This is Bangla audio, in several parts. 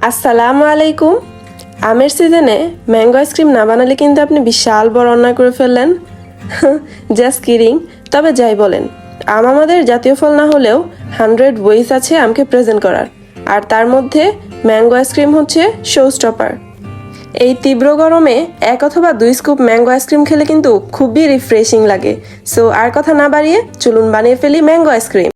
আসসালামু আলাইকুম। আমের সিজনে ম্যাঙ্গো আইসক্রিম না বানালে কিন্তু আপনি বিশাল বড় অন্যায় করে ফেললেন। Just kidding. তবে যাই বলেন, আম আমাদের জাতীয় ফল না হলেও 100 ওয়েজ আছে আমকে প্রেজেন্ট করার, আর তার মধ্যে ম্যাঙ্গো আইসক্রিম হচ্ছে শো স্টপার। এই তীব্র গরমে 1 অথবা 2 স্কুপ ম্যাঙ্গো আইসক্রিম খেলে কিন্তু খুবই রিফ্রেশিং লাগে। সো আর কথা না বাড়িয়ে চলুন বানিয়ে ফেলি ম্যাঙ্গো আইসক্রিম।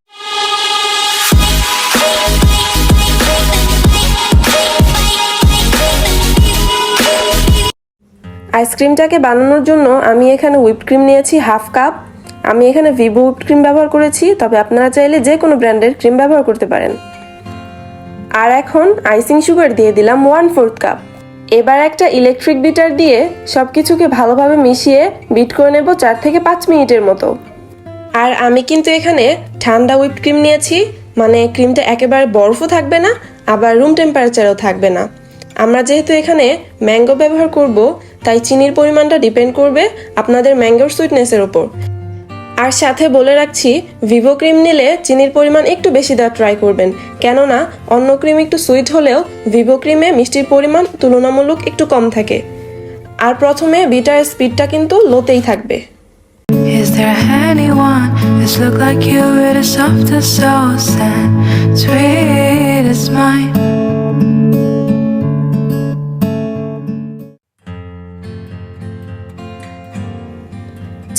আইসক্রিমটাকে বানানোর জন্য আমি এখানে হুইপড ক্রিম নিয়েছি 1/2 কাপ। আমি এখানে ভিভো হুইপড ক্রিম ব্যবহার করেছি, তবে আপনারা চাইলে যে কোনো ব্র্যান্ডের ক্রিম ব্যবহার করতে পারেন। আর এখন আইসিং সুগার দিয়ে দিলাম 1/4 কাপ। এবার একটা ইলেকট্রিক বিটার দিয়ে সব কিছুকে ভালোভাবে মিশিয়ে বিট করে নেব 4 থেকে 5 মিনিটের মতো। আর আমি কিন্তু এখানে ঠান্ডা হুইপড ক্রিম নিয়েছি, মানে ক্রিমটা একেবারে বরফও থাকবে না, আবার রুম টেম্পারেচারেও থাকবে না। আমরা যেহেতু এখানে ম্যাঙ্গো ব্যবহার করব, তাই চিনির পরিমাণটা ডিপেন্ড করবে আপনাদের ম্যাঙ্গোর সুইটনেসের ওপর। আর সাথে বলে রাখছি, ভিভো ক্রিম নিলে চিনির পরিমাণ একটু বেশি দেওয়ার ট্রাই করবেন, কেননা অন্য ক্রিম একটু সুইট হলেও ভিভো ক্রিমে মিষ্টির পরিমাণ তুলনামূলক একটু কম থাকে। আর প্রথমে বিটার স্পিডটা কিন্তু লোতেই থাকবে। Is there anyone that's look like you with a softer soul and sweet as mine?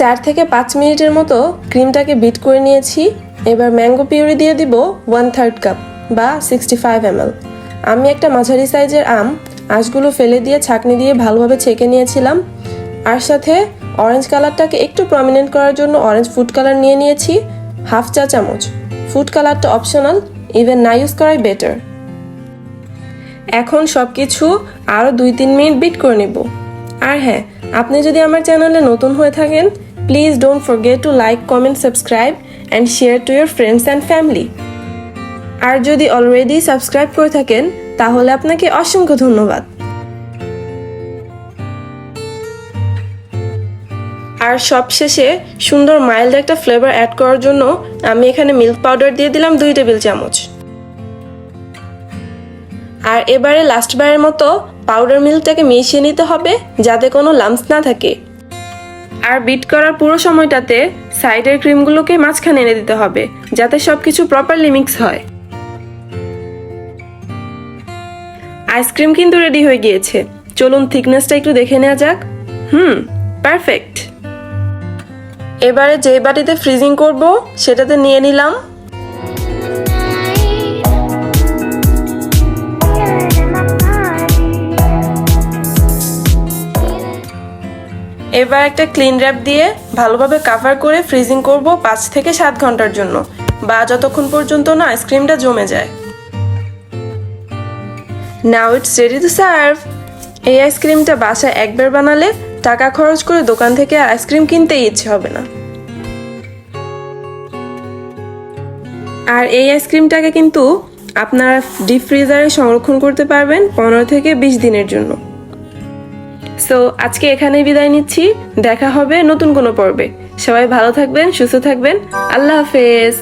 চার থেকে 5 মিনিটের মতো ক্রিমটাকে বিট করে নিয়েছি। এবার ম্যাঙ্গো পিউরি দিয়ে দিব 1/3 কাপ বা 65 ml। আমি একটা মাঝারি সাইজের আম আঁশগুলো ফেলে দিয়ে ছাঁকনি দিয়ে ভালোভাবে ছেঁকে নিয়েছিলাম। আর সাথে অরেঞ্জ কালারটাকে একটু প্রমিনেন্ট করার জন্য অরেঞ্জ ফুড কালার নিয়ে নিয়েছি 1/2 চা চামচ। ফুড কালারটা অপশনাল, ইভেন না ইউজ করাই বেটার। এখন সব কিছু আরও 2-3 মিনিট বিট করে নেব। আর হ্যাঁ, আপনি যদি আমার চ্যানেলে নতুন হয়ে থাকেন, please don't forget to like, comment, subscribe and share to your friends and family. আর যদি অলরেডি সাবস্ক্রাইব করে থাকেন, তাহলে আপনাকে অসংখ্য ধন্যবাদ। আর সবশেষে সুন্দর মাইল্ড একটা ফ্লেভার অ্যাড করার জন্য আমি এখানে মিল্ক পাউডার দিয়ে দিলাম 2 টেবিল চামচ। আর এবারে লাস্টবারের মতো পাউডার মিল্কটাকে মিশিয়ে নিতে হবে যাতে কোনো লাম্পস না থাকে। আর বিট করার পুরো সময়টাতে সাইডের ক্রিমগুলোকে মাঝখানে এনে দিতে হবে যাতে সবকিছু প্রপারলি মিক্স হয়। আইসক্রিম কিন্তু রেডি হয়ে গিয়েছে, চলুন থিকনেসটা একটু দেখে নেওয়া যাক। পারফেক্ট। এবারে যে বাটিতে ফ্রিজিং করব সেটাতে নিয়ে নিলাম। এবার একটা ক্লিন র্যাপ দিয়ে ভালোভাবে কভার করে ফ্রিজিং করব 5 থেকে 7 ঘন্টার জন্য, বা যতক্ষণ পর্যন্ত না আইসক্রিমটা জমে যায়। Now it's ready to serve. এই আইসক্রিমটা বাসায় একবার বানালে টাকা খরচ করে দোকান থেকে আইসক্রিম কিনতেই ইচ্ছে হবে না। আর এই আইসক্রিমটাকে কিন্তু আপনারা ডিপ ফ্রিজারে সংরক্ষণ করতে পারবেন 15 থেকে 20 দিনের জন্য। সো আজকে এখানেই বিদায় নিচ্ছি, দেখা হবে নতুন কোনো পর্বে। সবাই ভালো থাকবেন, সুস্থ থাকবেন। আল্লাহ হাফেজ।